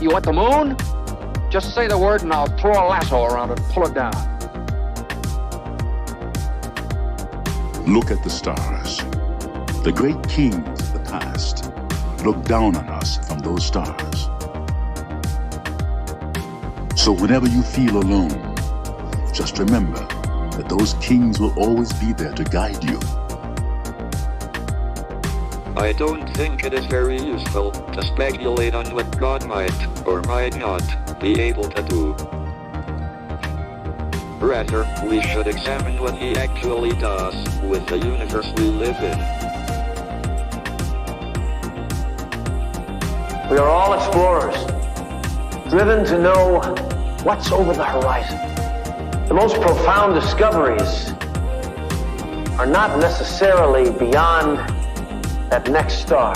You want the moon? Just say the word and I'll throw a lasso around it and pull it down. Look at the stars. The great kings of the past look down on us from those stars. So whenever you feel alone, just remember that those kings will always be there to guide you. I don't think it is very useful to speculate on what God might or might not be able to do. Rather, we should examine what he actually does with the universe we live in. We are all explorers, driven to know what's over the horizon. The most profound discoveries are not necessarily beyond that next star.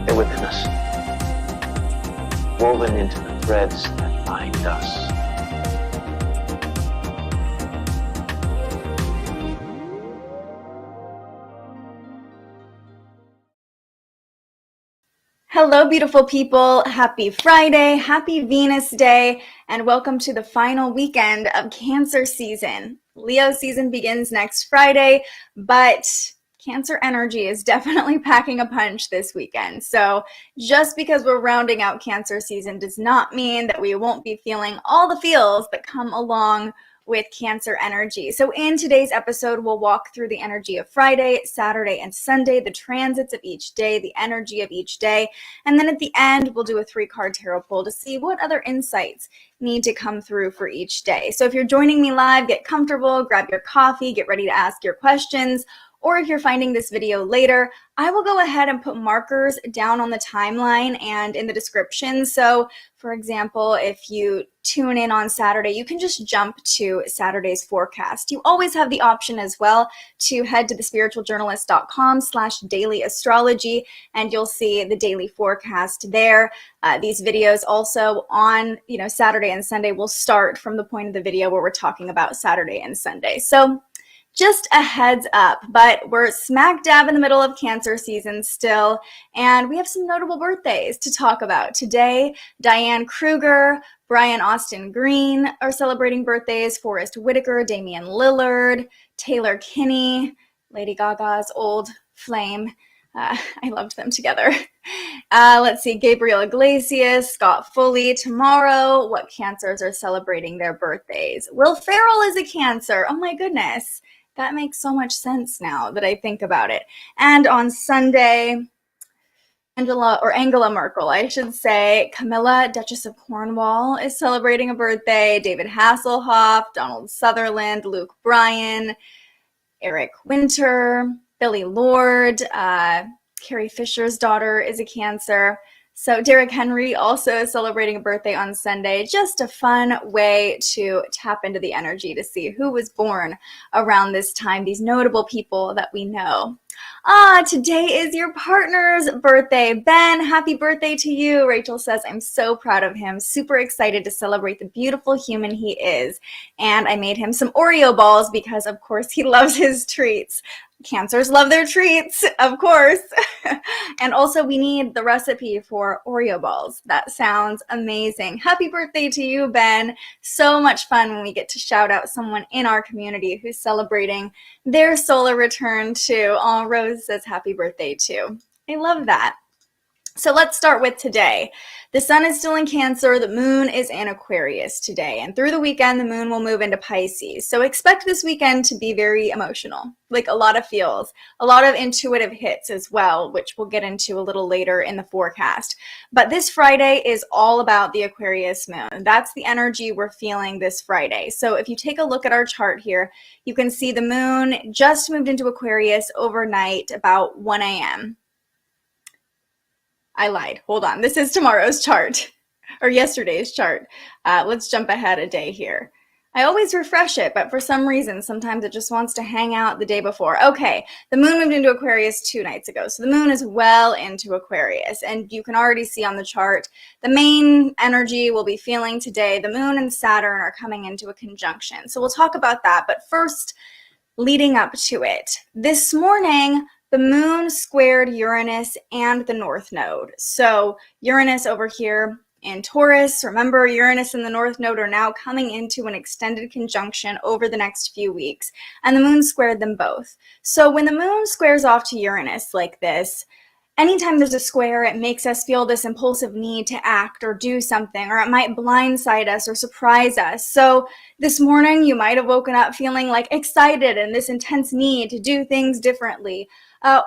They're within us, woven into the threads that bind us. Hello, beautiful people. Happy Friday, happy Venus Day, and welcome to the final weekend of Cancer season. Leo season begins next Friday, but Cancer energy is definitely packing a punch this weekend. So just because we're rounding out Cancer season does not mean that we won't be feeling all the feels that come along with Cancer energy. So in today's episode, we'll walk through the energy of Friday, Saturday, and Sunday, the transits of each day, the energy of each day, and then at the end, we'll do a 3-card tarot pull to see what other insights need to come through for each day. So if you're joining me live, get comfortable, grab your coffee, get ready to ask your questions. Or if you're finding this video later, I will go ahead and put markers down on the timeline and in the description. So for example, if you tune in on Saturday, you can just jump to Saturday's forecast. You always have the option as well to head to thespiritualjournalist.com/daily astrology, and you'll see the daily forecast there. These videos also on Saturday and Sunday will start from the point of the video where we're talking about Saturday and Sunday. So just a heads up, but we're smack dab in the middle of Cancer season still, and we have some notable birthdays to talk about. Today, Diane Kruger, Brian Austin Green are celebrating birthdays, Forrest Whitaker, Damian Lillard, Taylor Kinney, Lady Gaga's old flame. I loved them together. Let's see, Gabriel Iglesias, Scott Foley. Tomorrow, what Cancers are celebrating their birthdays? Will Ferrell is a Cancer. Oh my goodness. That makes so much sense now that I think about it. And on Sunday, Angela Merkel, I should say, Camilla, Duchess of Cornwall, is celebrating a birthday. David Hasselhoff, Donald Sutherland, Luke Bryan, Eric Winter, Billy Lord, Carrie Fisher's daughter is a Cancer. So Derek Henry also is celebrating a birthday on Sunday. Just a fun way to tap into the energy to see who was born around this time, these notable people that we know. Today is your partner's birthday. Ben, happy birthday to you. Rachel says, I'm so proud of him. Super excited to celebrate the beautiful human he is. And I made him some Oreo balls because, of course, he loves his treats. Cancers love their treats, of course. And also we need the recipe for Oreo balls. That sounds amazing. Happy birthday to you, Ben. So much fun when we get to shout out someone in our community who's celebrating their solar return too. Oh, Rose says happy birthday too. I love that. So let's start with today. The sun is still in Cancer, the moon is in Aquarius today, and through the weekend, the moon will move into Pisces. So expect this weekend to be very emotional, like a lot of feels, a lot of intuitive hits as well, which we'll get into a little later in the forecast. But this Friday is all about the Aquarius moon. That's the energy we're feeling this Friday. So if you take a look at our chart here, you can see the moon just moved into Aquarius overnight about 1 a.m. I lied. Hold on. This is tomorrow's chart or yesterday's chart. Let's jump ahead a day here. I always refresh it, but for some reason, sometimes it just wants to hang out the day before. Okay, the moon moved into Aquarius 2 nights ago. So the moon is well into Aquarius, and you can already see on the chart the main energy we'll be feeling today. The moon and Saturn are coming into a conjunction. So we'll talk about that. But first, leading up to it, this morning, the moon squared Uranus and the North Node. So Uranus over here in Taurus, remember Uranus and the North Node are now coming into an extended conjunction over the next few weeks, and the moon squared them both. So when the moon squares off to Uranus like this, anytime there's a square, it makes us feel this impulsive need to act or do something, or it might blindside us or surprise us. So this morning, you might have woken up feeling like excited and this intense need to do things differently.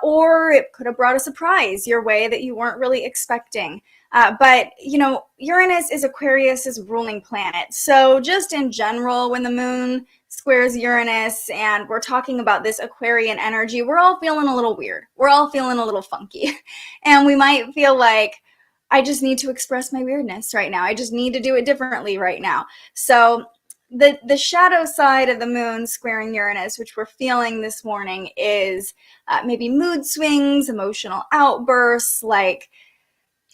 Or it could have brought a surprise your way that you weren't really expecting. But, you know, Uranus is Aquarius's ruling planet. So just in general, when the moon squares Uranus and we're talking about this Aquarian energy, we're all feeling a little weird. We're all feeling a little funky. And we might feel like, I just need to express my weirdness right now. I just need to do it differently right now. So the shadow side of the moon squaring Uranus, which we're feeling this morning, is maybe mood swings, emotional outbursts, like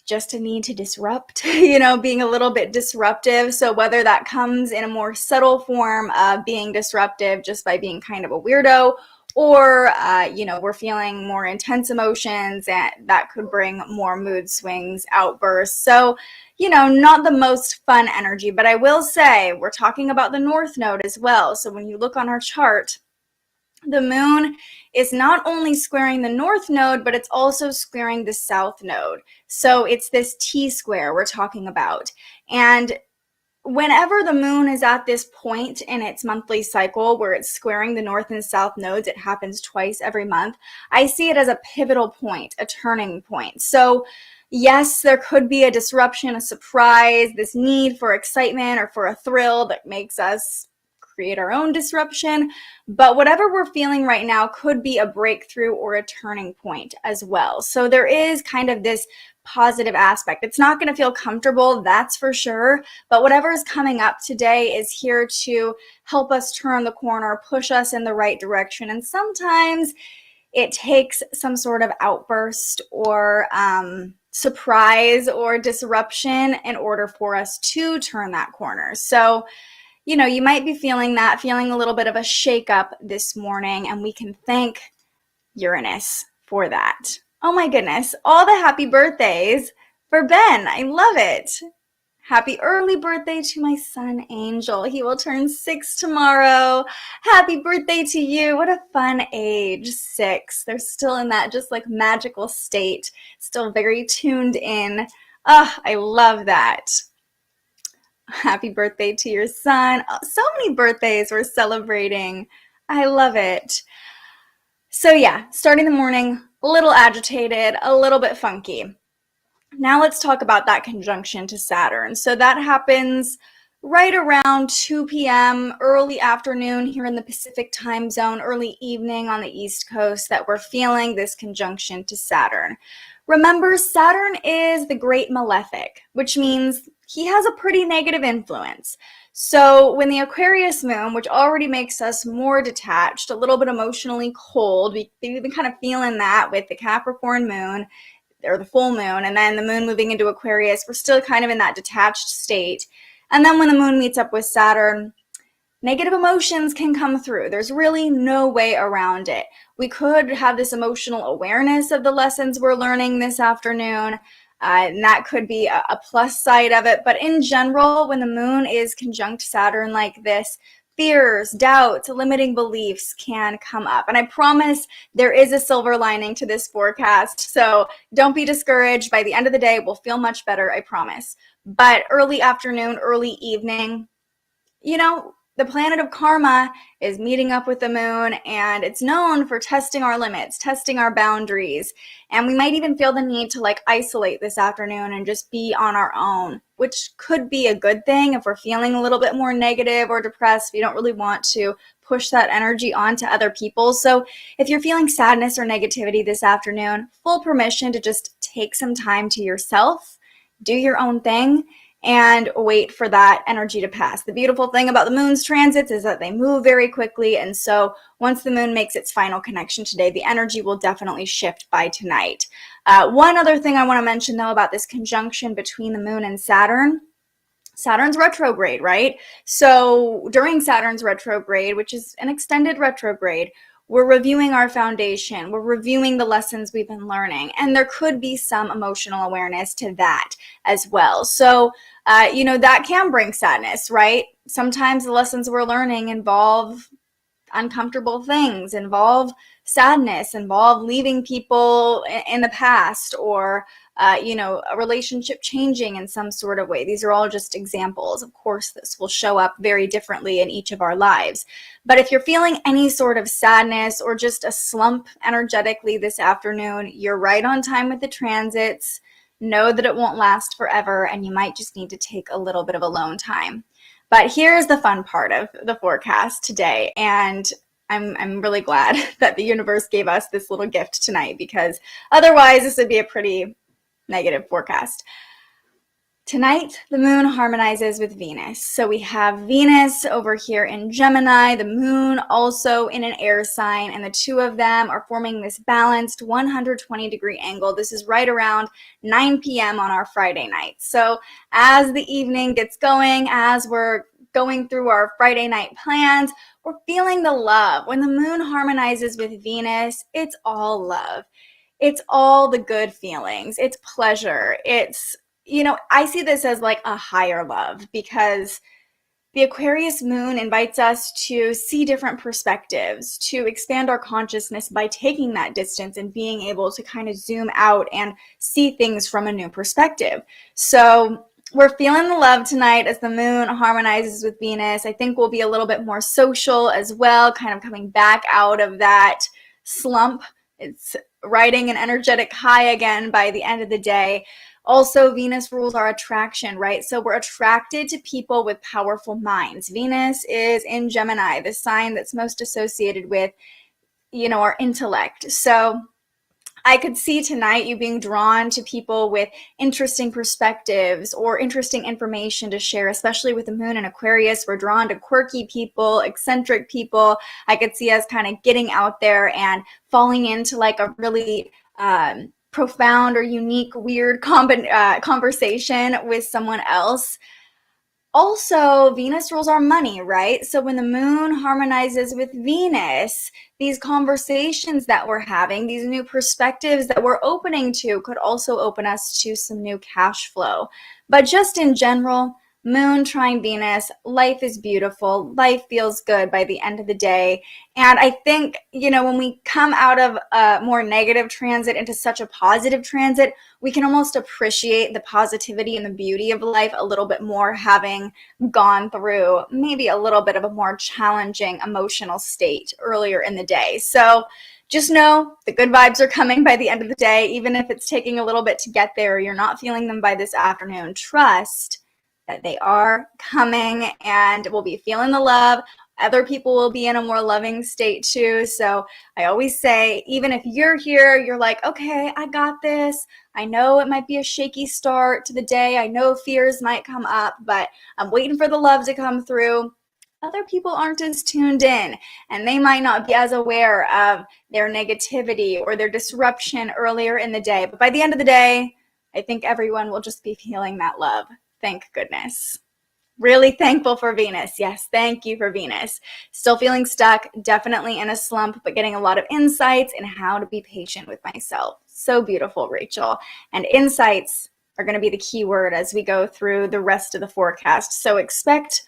just a need to disrupt, you know, being a little bit disruptive. So whether that comes in a more subtle form of being disruptive just by being kind of a weirdo, or, you know, we're feeling more intense emotions and that could bring more mood swings, outbursts. So, you know, not the most fun energy, but I will say we're talking about the North Node as well. So when you look on our chart, the moon is not only squaring the North Node, but it's also squaring the South Node. So it's this T-square we're talking about. And whenever the moon is at this point in its monthly cycle where it's squaring the North and South nodes, it happens twice every month, I see it as a pivotal point, a turning point. So yes, there could be a disruption, a surprise, this need for excitement or for a thrill that makes us create our own disruption, but whatever we're feeling right now could be a breakthrough or a turning point as well. So there is kind of this positive aspect. It's not going to feel comfortable, that's for sure, but whatever is coming up today is here to help us turn the corner, push us in the right direction, and sometimes it takes some sort of outburst or surprise or disruption in order for us to turn that corner. So you know, you might be feeling that, feeling a little bit of a shakeup this morning, and we can thank Uranus for that. Oh my goodness, all the happy birthdays for Ben. I love it. Happy early birthday to my son, Angel. He will turn 6 tomorrow. Happy birthday to you. What a fun age, 6. They're still in that just like magical state, still very tuned in. Oh, I love that. Happy birthday to your son. Oh, so many birthdays we're celebrating. I love it. So yeah, starting the morning, a little agitated, a little bit funky. Now let's talk about that conjunction to Saturn. So that happens right around 2 p.m., early afternoon here in the Pacific time zone, early evening on the East Coast, that we're feeling this conjunction to Saturn. Remember, Saturn is the great malefic, which means he has a pretty negative influence. So when the Aquarius moon, which already makes us more detached, a little bit emotionally cold, we've been kind of feeling that with the Capricorn moon, or the full moon, and then the moon moving into Aquarius, we're still kind of in that detached state. And then when the moon meets up with Saturn, negative emotions can come through. There's really no way around it. We could have this emotional awareness of the lessons we're learning this afternoon, and that could be a plus side of it. But in general, when the moon is conjunct Saturn like this, fears, doubts, limiting beliefs can come up. And I promise there is a silver lining to this forecast. So don't be discouraged. By the end of the day, we'll feel much better, I promise. But early afternoon, early evening, you know, the planet of karma is meeting up with the moon, and it's known for testing our limits, testing our boundaries. And we might even feel the need to like isolate this afternoon and just be on our own, which could be a good thing if we're feeling a little bit more negative or depressed. We don't really want to push that energy onto other people. So if you're feeling sadness or negativity this afternoon, full permission to just take some time to yourself, do your own thing, and wait for that energy to pass. The beautiful thing about the moon's transits is that they move very quickly, and so once the moon makes its final connection today, the energy will definitely shift by tonight. One other thing I want to mention, though, about this conjunction between the moon and Saturn, Saturn's retrograde, right? So during Saturn's retrograde, which is an extended retrograde, we're reviewing our foundation, we're reviewing the lessons we've been learning, and there could be some emotional awareness to that as well. So, that can bring sadness, right? Sometimes the lessons we're learning involve uncomfortable things, involve sadness, involve leaving people in the past, or a relationship changing in some sort of way. These are all just examples. Of course, this will show up very differently in each of our lives. But if you're feeling any sort of sadness or just a slump energetically this afternoon, you're right on time with the transits. Know that it won't last forever, and you might just need to take a little bit of alone time. But here's the fun part of the forecast today, and I'm really glad that the universe gave us this little gift tonight, because otherwise this would be a pretty negative forecast. Tonight, the moon harmonizes with Venus. So we have Venus over here in Gemini, the moon also in an air sign, and the two of them are forming this balanced 120-degree angle. This is right around 9 p.m. on our Friday night. So as the evening gets going, as we're going through our Friday night plans, we're feeling the love. When the moon harmonizes with Venus, it's all love. It's all the good feelings. It's pleasure. It's, I see this as like a higher love, because the Aquarius moon invites us to see different perspectives, to expand our consciousness by taking that distance and being able to kind of zoom out and see things from a new perspective. So we're feeling the love tonight as the moon harmonizes with Venus. I think we'll be a little bit more social as well, kind of coming back out of that slump. It's riding an energetic high again by the end of the day. Also, Venus rules our attraction, right? So we're attracted to people with powerful minds. Venus is in Gemini, the sign that's most associated with, our intellect. So I could see tonight you being drawn to people with interesting perspectives or interesting information to share, especially with the moon in Aquarius. We're drawn to quirky people, eccentric people. I could see us kind of getting out there and falling into like a really profound or unique, weird conversation with someone else. Also, Venus rules our money, right? So when the moon harmonizes with Venus, these conversations that we're having, these new perspectives that we're opening to, could also open us to some new cash flow. But just in general, moon trine Venus, life is beautiful. Life feels good by the end of the day. And I think, when we come out of a more negative transit into such a positive transit, we can almost appreciate the positivity and the beauty of life a little bit more, having gone through maybe a little bit of a more challenging emotional state earlier in the day. So just know the good vibes are coming by the end of the day, even if it's taking a little bit to get there, you're not feeling them by this afternoon. Trust that they are coming, and we'll be feeling the love. Other people will be in a more loving state too. So I always say, even if you're here, you're like, okay, I got this. I know it might be a shaky start to the day. I know fears might come up, but I'm waiting for the love to come through. Other people aren't as tuned in, and they might not be as aware of their negativity or their disruption earlier in the day. But by the end of the day, I think everyone will just be feeling that love. Thank goodness. Really thankful for Venus. Yes, thank you for Venus. Still feeling stuck, definitely in a slump, but getting a lot of insights in how to be patient with myself. So beautiful, Rachel. And insights are going to be the key word as we go through the rest of the forecast. So expect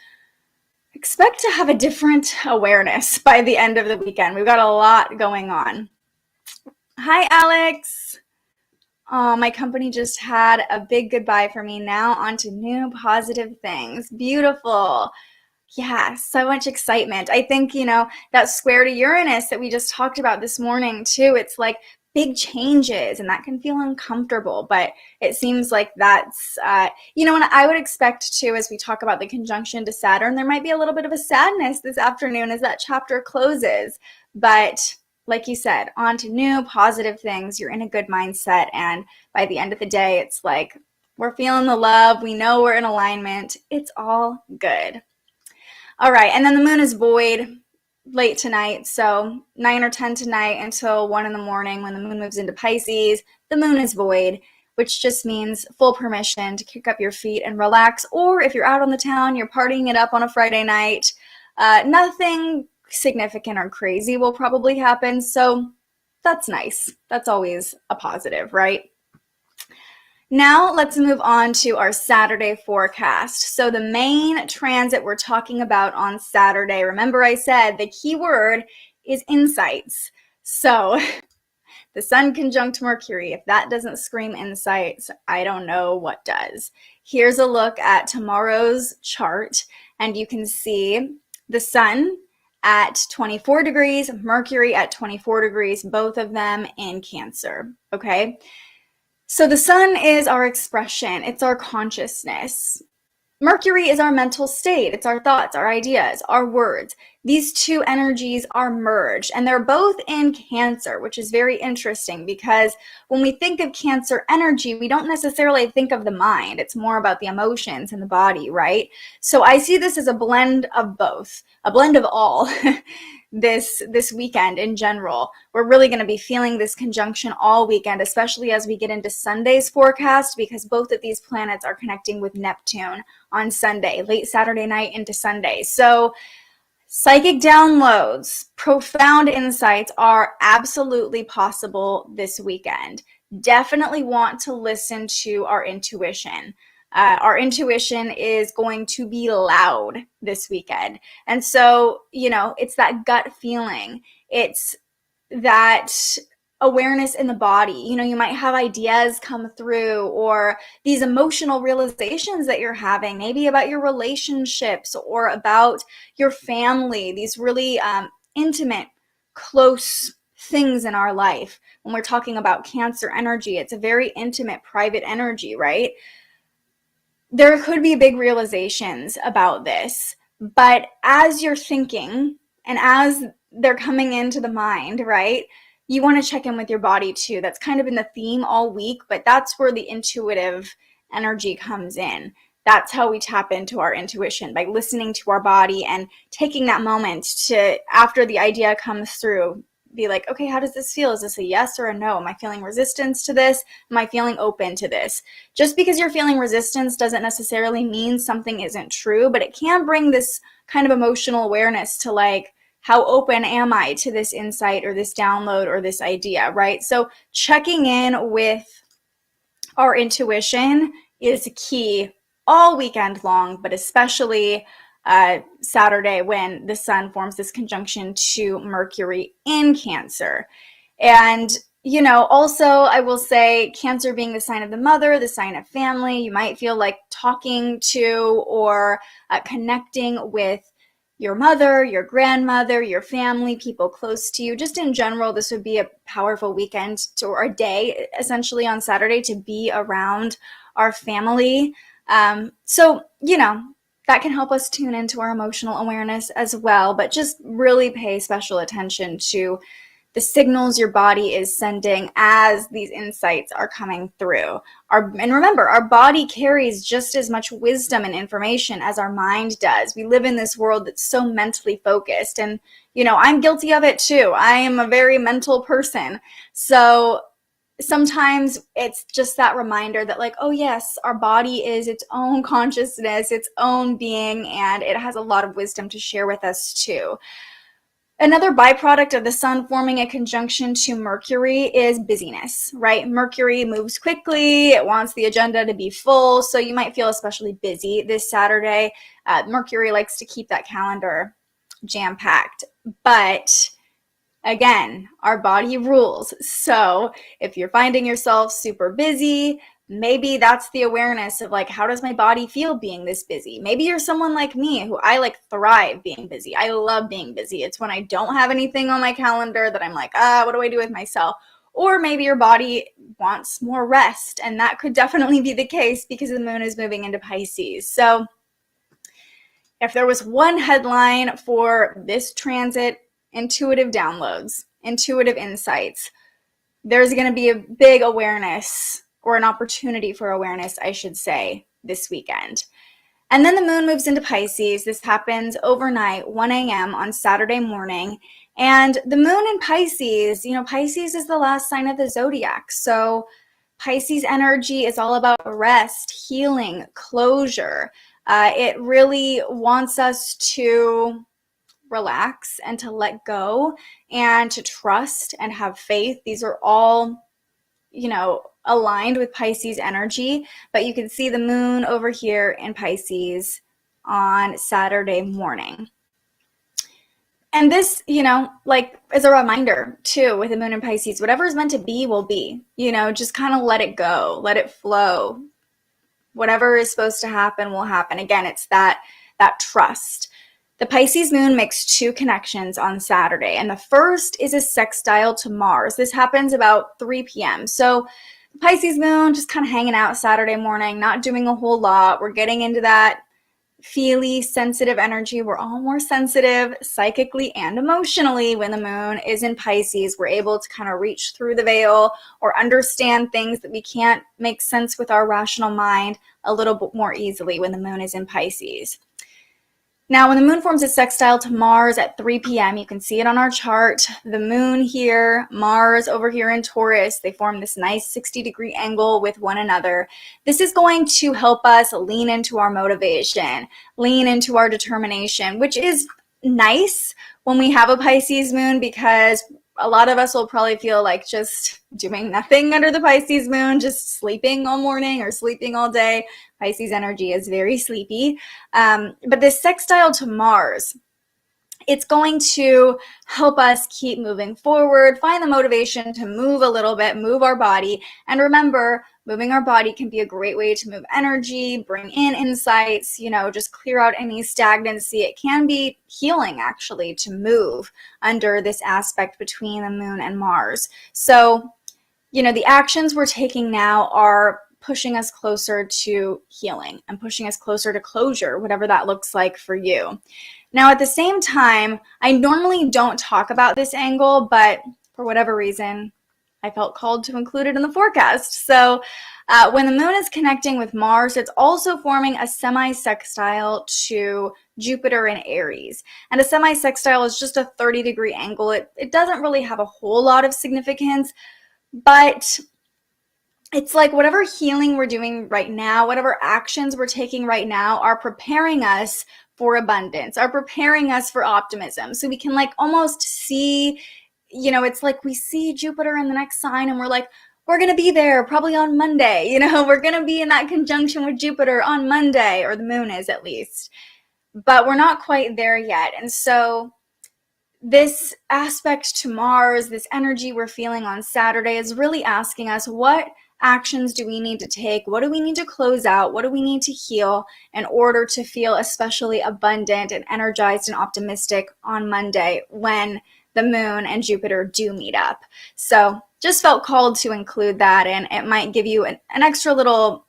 to have a different awareness by the end of the weekend. We've got a lot going on. Hi, Alex. Oh, my company just had a big goodbye for me. Now on to new positive things. Beautiful. Yeah, so much excitement. I think, that square to Uranus that we just talked about this morning too, it's like big changes, and that can feel uncomfortable, but it seems like that's, and I would expect too, as we talk about the conjunction to Saturn, there might be a little bit of a sadness this afternoon as that chapter closes, but like you said, on to new positive things. You're in a good mindset, and by the end of the day, it's like we're feeling the love. We know we're in alignment. It's all good. All right, and then the moon is void late tonight, so 9 or 10 tonight until 1 in the morning when the moon moves into Pisces. The moon is void, which just means full permission to kick up your feet and relax. Or if you're out on the town, you're partying it up on a Friday night, nothing significant or crazy will probably happen. So that's nice. That's always a positive, right? Now let's move on to our Saturday forecast. So the main transit we're talking about on Saturday, remember I said the key word is insights. So the Sun conjunct Mercury, if that doesn't scream insights, I don't know what does. Here's a look at tomorrow's chart, and you can see the Sun at 24 degrees, Mercury at 24 degrees, both of them in Cancer, okay? So the Sun is our expression, it's our consciousness. Mercury is our mental state, it's our thoughts, our ideas, our words. These two energies are merged, and they're both in Cancer, which is very interesting because when we think of Cancer energy, we don't necessarily think of the mind. It's more about the emotions and the body, right? So I see this as a blend of both, a blend of all. This weekend in general. We're really going to be feeling this conjunction all weekend, especially as we get into Sunday's forecast, because both of these planets are connecting with Neptune on Sunday, late Saturday night into Sunday. So psychic downloads, profound insights are absolutely possible this weekend. Definitely want to listen to our intuition. Our intuition is going to be loud this weekend. And so, it's that gut feeling. It's that awareness in the body. You might have ideas come through or these emotional realizations that you're having, maybe about your relationships or about your family, these really intimate, close things in our life. When we're talking about Cancer energy, it's a very intimate, private energy, right? There could be big realizations about this, but as you're thinking and as they're coming into the mind, right, you want to check in with your body too. That's kind of been the theme all week, but that's where the intuitive energy comes in. That's how we tap into our intuition, by listening to our body and taking that moment to, after the idea comes through, be like, okay, how does this feel? Is this a yes or a no? Am I feeling resistance to this? Am I feeling open to this? Just because you're feeling resistance doesn't necessarily mean something isn't true, but it can bring this kind of emotional awareness to like, how open am I to this insight or this download or this idea, right? So checking in with our intuition is key all weekend long, but especially Saturday when the Sun forms this conjunction to Mercury in Cancer. And also I will say, Cancer being the sign of the mother, the sign of family, you might feel like talking to or connecting with your mother, your grandmother, your family, people close to you. Just in general, this would be a powerful weekend or a day essentially on Saturday to be around our family. So that can help us tune into our emotional awareness as well, but just really pay special attention to the signals your body is sending as these insights are coming through. And remember, our body carries just as much wisdom and information as our mind does. We live in this world that's so mentally focused, and I'm guilty of it too. I am a very mental person. So sometimes it's just that reminder that like, oh yes, our body is its own consciousness, its own being, and it has a lot of wisdom to share with us too. Another byproduct of the Sun forming a conjunction to Mercury is busyness, right? Mercury moves quickly. It wants the agenda to be full. So you might feel especially busy this Saturday. Mercury likes to keep that calendar jam-packed. But again, our body rules. So if you're finding yourself super busy, maybe that's the awareness of like, how does my body feel being this busy? Maybe you're someone like me who I like thrive being busy. I love being busy. It's when I don't have anything on my calendar that I'm like, what do I do with myself? Or maybe your body wants more rest. And that could definitely be the case because the moon is moving into Pisces. So if there was one headline for this transit, intuitive downloads, intuitive insights, there's going to be a big awareness, or an opportunity for awareness, I should say, this weekend. And then the moon moves into Pisces. This happens overnight, 1 a.m. on Saturday morning. And the moon in Pisces, Pisces is the last sign of the zodiac. So Pisces energy is all about rest, healing, closure. It really wants us to relax and to let go and to trust and have faith. These are all, aligned with Pisces energy, but you can see the moon over here in Pisces on Saturday morning. And this, is a reminder too, with the moon in Pisces, whatever is meant to be will be, just kind of let it go, let it flow. Whatever is supposed to happen will happen. Again, it's that trust. The Pisces moon makes two connections on Saturday, and the first is a sextile to Mars. This happens about 3 p.m. So the Pisces moon just kind of hanging out Saturday morning, not doing a whole lot. We're getting into that feely, sensitive energy. We're all more sensitive psychically and emotionally when the moon is in Pisces. We're able to kind of reach through the veil or understand things that we can't make sense with our rational mind a little bit more easily when the moon is in Pisces. Now, when the moon forms a sextile to Mars at 3 p.m., you can see it on our chart. The moon here, Mars over here in Taurus, they form this nice 60-degree angle with one another. This is going to help us lean into our motivation, lean into our determination, which is nice when we have a Pisces moon, because a lot of us will probably feel like just doing nothing under the Pisces moon, just sleeping all morning or sleeping all day. Pisces energy is very sleepy. But this sextile to Mars, it's going to help us keep moving forward, find the motivation to move a little bit, move our body. And remember, moving our body can be a great way to move energy, bring in insights, just clear out any stagnancy. It can be healing, actually, to move under this aspect between the moon and Mars. So, the actions we're taking now are pushing us closer to healing and pushing us closer to closure, whatever that looks like for you. Now, at the same time, I normally don't talk about this angle, but for whatever reason, I felt called to include it in the forecast. So when the moon is connecting with Mars, it's also forming a semi-sextile to Jupiter in Aries. And a semi-sextile is just a 30-degree angle. It doesn't really have a whole lot of significance, but it's like whatever healing we're doing right now, whatever actions we're taking right now are preparing us for abundance, are preparing us for optimism. So we can almost see, it's like we see Jupiter in the next sign and we're like, we're going to be there probably on Monday. We're going to be in that conjunction with Jupiter on Monday, or the moon is at least. But we're not quite there yet. And so this aspect to Mars, this energy we're feeling on Saturday, is really asking us, what actions do we need to take? What do we need to close out? What do we need to heal in order to feel especially abundant and energized and optimistic on Monday when the moon and Jupiter do meet up? So just felt called to include that, and it might give you an extra little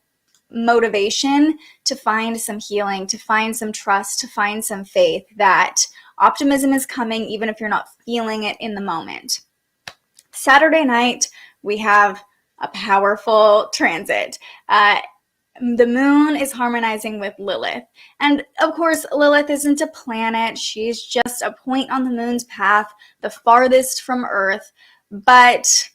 motivation to find some healing, to find some trust, to find some faith that optimism is coming even if you're not feeling it in the moment. Saturday night, we have a powerful transit. The moon is harmonizing with Lilith. And of course, Lilith isn't a planet. She's just a point on the moon's path, the farthest from Earth. But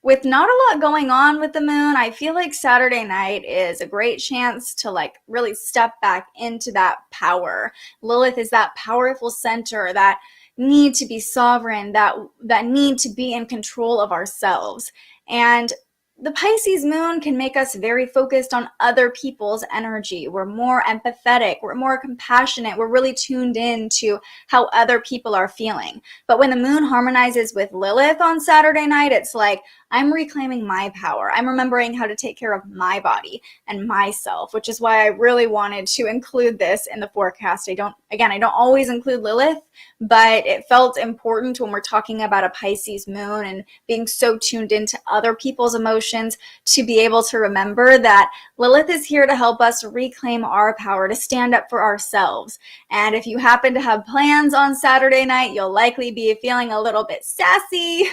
with not a lot going on with the moon, I feel like Saturday night is a great chance to really step back into that power. Lilith is that powerful center, that need to be sovereign, that need to be in control of ourselves. And the Pisces moon can make us very focused on other people's energy. We're more empathetic, we're more compassionate, we're really tuned in to how other people are feeling. But when the moon harmonizes with Lilith on Saturday night, it's like, I'm reclaiming my power. I'm remembering how to take care of my body and myself, which is why I really wanted to include this in the forecast. I don't always include Lilith, but it felt important when we're talking about a Pisces moon and being so tuned into other people's emotions to be able to remember that Lilith is here to help us reclaim our power, to stand up for ourselves. And if you happen to have plans on Saturday night, you'll likely be feeling a little bit sassy,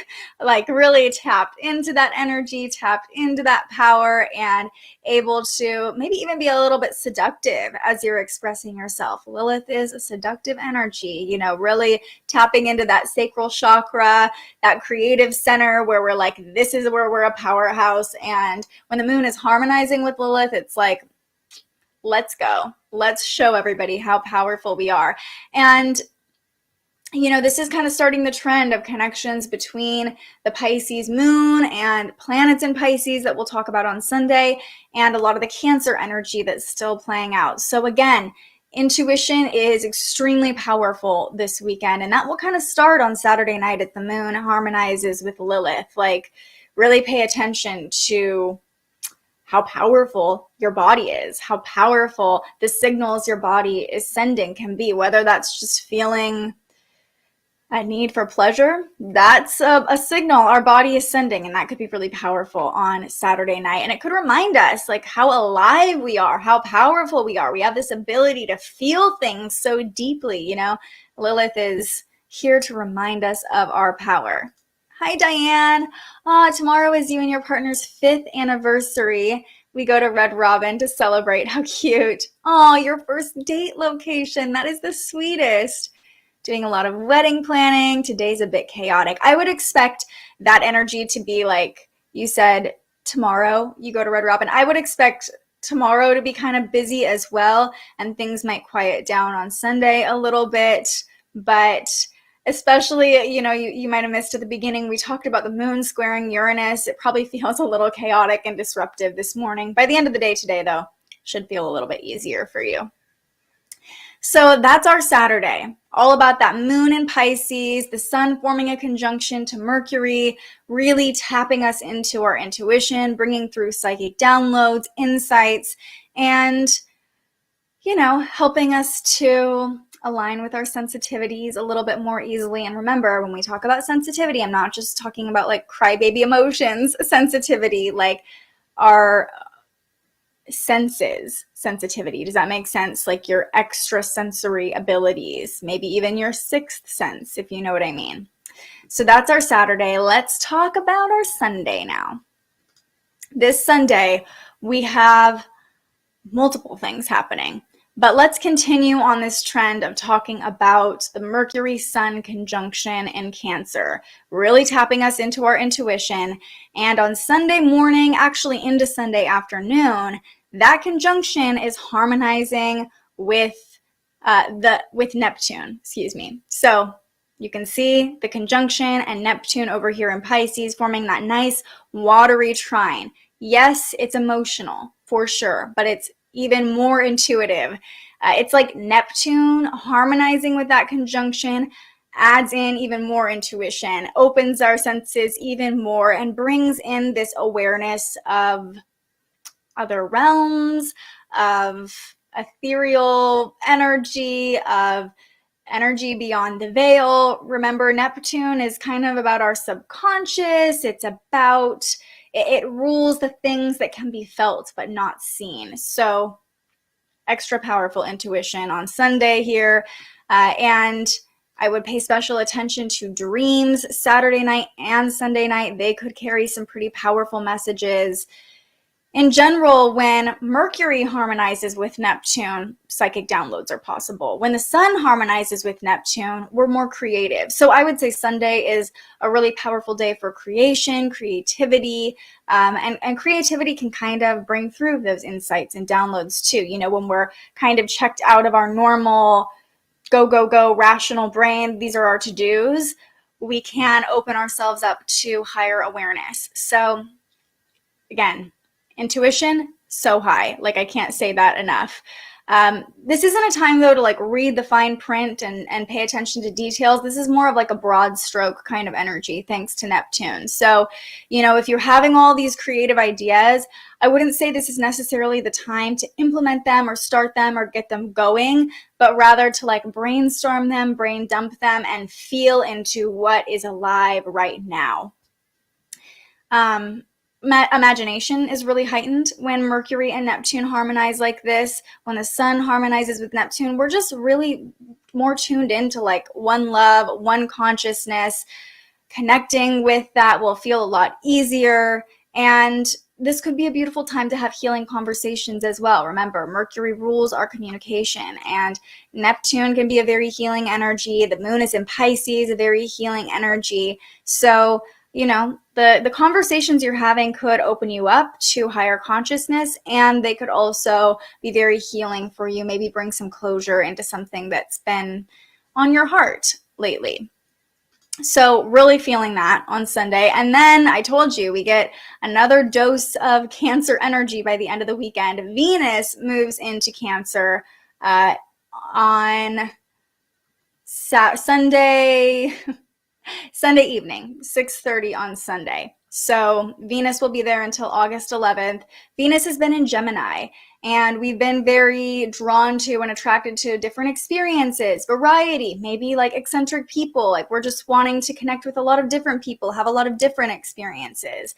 really tapped into that energy, tapped into that power, and able to maybe even be a little bit seductive as you're expressing yourself. Lilith is a seductive energy, really tapping into that sacral chakra, that creative center where we're like, this is where we're a powerhouse. And when the moon is harmonizing with Lilith, it's like, let's go. Let's show everybody how powerful we are. And this is kind of starting the trend of connections between the Pisces moon and planets in Pisces that we'll talk about on Sunday, and a lot of the Cancer energy that's still playing out. So again, intuition is extremely powerful this weekend, and that will kind of start on Saturday night at the moon harmonizes with Lilith. Like, really pay attention to how powerful your body is, how powerful the signals your body is sending can be, whether that's just feeling a need for pleasure. That's a signal our body is sending, and that could be really powerful on Saturday night. And it could remind us like how alive we are, how powerful we are. We have this ability to feel things so deeply. Lilith is here to remind us of our power. Hi, Diane. Tomorrow is you and your partner's 5th anniversary. We go to Red Robin to celebrate. How cute. Oh, your first date location. That is the sweetest. Doing a lot of wedding planning. Today's a bit chaotic. I would expect that energy to be like you said, tomorrow you go to Red Robin. I would expect tomorrow to be kind of busy as well, and things might quiet down on Sunday a little bit. But especially, you might have missed at the beginning, we talked about the moon squaring Uranus. It probably feels a little chaotic and disruptive this morning. By the end of the day today, though, should feel a little bit easier for you. So that's our Saturday, all about that moon in Pisces, the sun forming a conjunction to Mercury, really tapping us into our intuition, bringing through psychic downloads, insights, and, helping us to align with our sensitivities a little bit more easily. And remember, when we talk about sensitivity, I'm not just talking about like crybaby emotions sensitivity, like our senses sensitivity. Does that make sense? Like your extrasensory abilities, maybe even your 6th sense, if you know what I mean. So that's our Saturday. Let's talk about our Sunday now. This Sunday, we have multiple things happening, but let's continue on this trend of talking about the Mercury-Sun conjunction in Cancer, really tapping us into our intuition. And on Sunday morning, actually into Sunday afternoon, that conjunction is harmonizing with Neptune, So you can see the conjunction and Neptune over here in Pisces forming that nice watery trine. Yes, it's emotional for sure, but it's even more intuitive. It's like Neptune harmonizing with that conjunction adds in even more intuition, opens our senses even more, and brings in this awareness of other realms, of ethereal energy, of energy beyond the veil. Remember, Neptune is kind of about our subconscious. It rules the things that can be felt but not seen. So extra powerful intuition on Sunday here. And I would pay special attention to dreams Saturday night and Sunday night. They could carry some pretty powerful messages. In general, when Mercury harmonizes with Neptune, psychic downloads are possible. When the sun harmonizes with Neptune, we're more creative. So I would say Sunday is a really powerful day for creation, creativity, and creativity can kind of bring through those insights and downloads too. When we're kind of checked out of our normal go, rational brain, these are our to-dos, we can open ourselves up to higher awareness. So again, intuition, so high. Like, I can't say that enough. This isn't a time, though, to like read the fine print and pay attention to details. This is more of like a broad stroke kind of energy, thanks to Neptune. So, if you're having all these creative ideas, I wouldn't say this is necessarily the time to implement them or start them or get them going, but rather to like brainstorm them, brain dump them, and feel into what is alive right now. Imagination is really heightened when Mercury and Neptune harmonize like this. When the sun harmonizes with Neptune, we're just really more tuned into like one love, one consciousness. Connecting with that will feel a lot easier. And this could be a beautiful time to have healing conversations as well. Remember, Mercury rules our communication, and Neptune can be a very healing energy. The moon is in Pisces, a very healing energy. So, the conversations you're having could open you up to higher consciousness, and they could also be very healing for you, maybe bring some closure into something that's been on your heart. lately. So really feeling that on Sunday. And then I told you we get another dose of Cancer energy by the end of the weekend. Venus moves into Cancer on Sunday evening, 6:30 on Sunday. So Venus will be there until August 11th. Venus has been in Gemini, and we've been very drawn to and attracted to different experiences, variety, maybe like eccentric people. Like we're just wanting to connect with a lot of different people, have a lot of different experiences.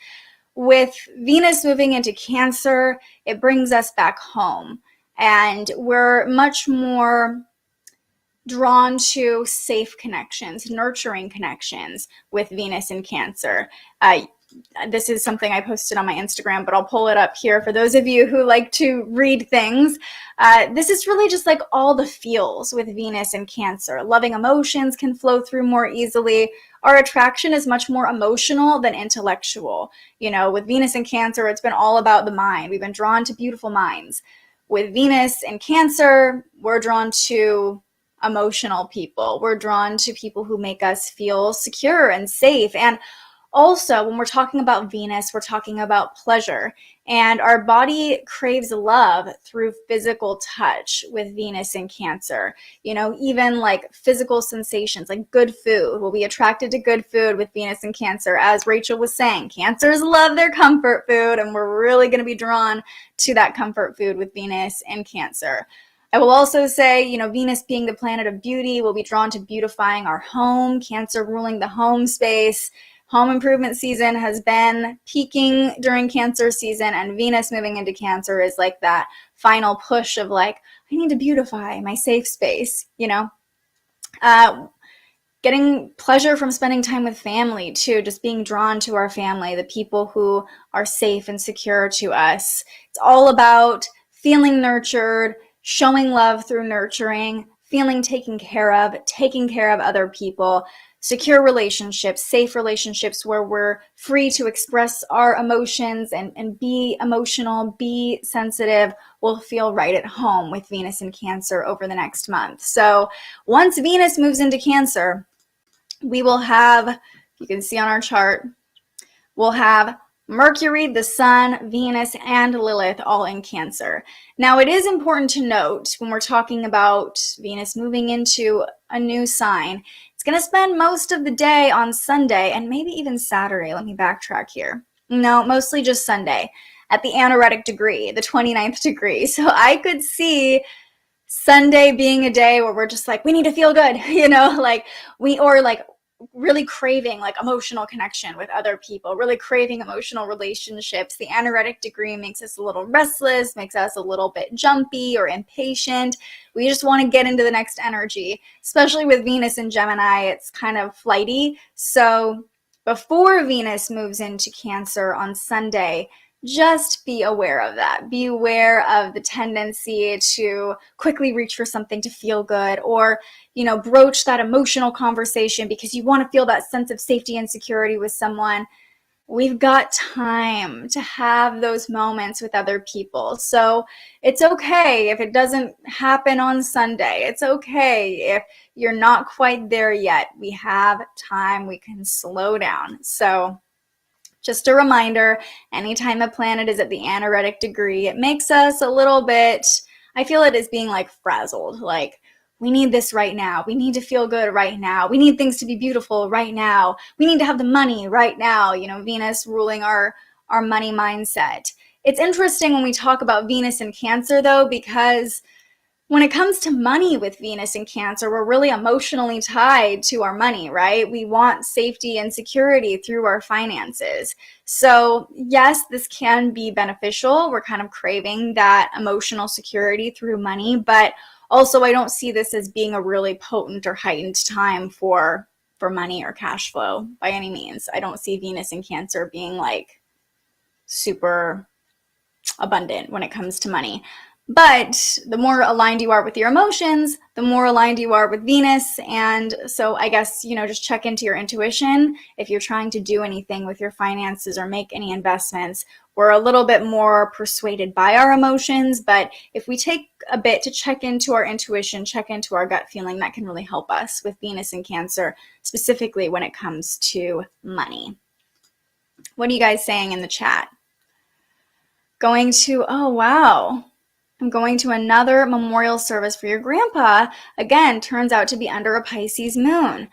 With Venus moving into Cancer, it brings us back home, and we're much more drawn to safe connections, nurturing connections with Venus in Cancer. This is something I posted on my Instagram, but I'll pull it up here for those of you who like to read things. This is really just like all the feels with Venus in Cancer. Loving emotions can flow through more easily. Our attraction is much more emotional than intellectual. You know, with Venus in Cancer, it's been all about the mind. We've been drawn to beautiful minds. With Venus in Cancer, we're drawn to emotional people. We're drawn to people who make us feel secure and safe. And also, when we're talking about Venus, we're talking about pleasure. And our body craves love through physical touch with Venus in Cancer. You know, even like physical sensations, like good food. We'll be attracted to good food with Venus in Cancer. As Rachel was saying, Cancers love their comfort food, and we're really going to be drawn to that comfort food with Venus in Cancer. I will also say, you know, Venus being the planet of beauty, will be drawn to beautifying our home, Cancer ruling the home space. Home improvement season has been peaking during Cancer season, and Venus moving into Cancer is like that final push of like, I need to beautify my safe space, you know. Getting pleasure from spending time with family too, just being drawn to our family, the people who are safe and secure to us. It's all about feeling nurtured, showing love through nurturing, feeling taken care of other people, secure relationships, safe relationships where we're free to express our emotions and be emotional, be sensitive, will feel right at home with Venus in Cancer over the next month. So once Venus moves into Cancer, we will have, you can see on our chart, we'll have Mercury, the Sun, Venus, and Lilith all in Cancer. Now, it is important to note when we're talking about Venus moving into a new sign, it's going to spend most of the day on Sunday and maybe even Saturday. Let me backtrack here. No, mostly just Sunday at the anaretic degree, the 29th degree. So I could see Sunday being a day where we're just like, we need to feel good, you know, like really craving like emotional connection with other people, really craving emotional relationships. The anaretic degree makes us a little restless, makes us a little bit jumpy or impatient. We just want to get into the next energy, especially with Venus in Gemini. It's kind of flighty. So before Venus moves into Cancer on Sunday, just be aware of that. Be aware of the tendency to quickly reach for something to feel good, or, you know, broach that emotional conversation because you want to feel that sense of safety and security with someone. We've got time to have those moments with other people. So it's okay if it doesn't happen on Sunday. It's okay if you're not quite there yet. We have time. We can slow down. So just a reminder, anytime a planet is at the anaretic degree, it makes us a little bit, I feel it as being like frazzled, like we need this right now. We need to feel good right now. We need things to be beautiful right now. We need to have the money right now. You know, Venus ruling our money mindset. It's interesting when we talk about Venus in Cancer though, because when it comes to money with Venus in Cancer, we're really emotionally tied to our money, right? We want safety and security through our finances. So yes, this can be beneficial. We're kind of craving that emotional security through money, but also I don't see this as being a really potent or heightened time for money or cash flow by any means. I don't see Venus in Cancer being like super abundant when it comes to money. But the more aligned you are with your emotions, the more aligned you are with Venus. And so I guess, just check into your intuition. If you're trying to do anything with your finances or make any investments, we're a little bit more persuaded by our emotions. But if we take a bit to check into our intuition, check into our gut feeling, that can really help us with Venus in Cancer, specifically when it comes to money. What are you guys saying in the chat? Oh, wow. I'm going to another memorial service for your grandpa. Again, turns out to be under a Pisces moon.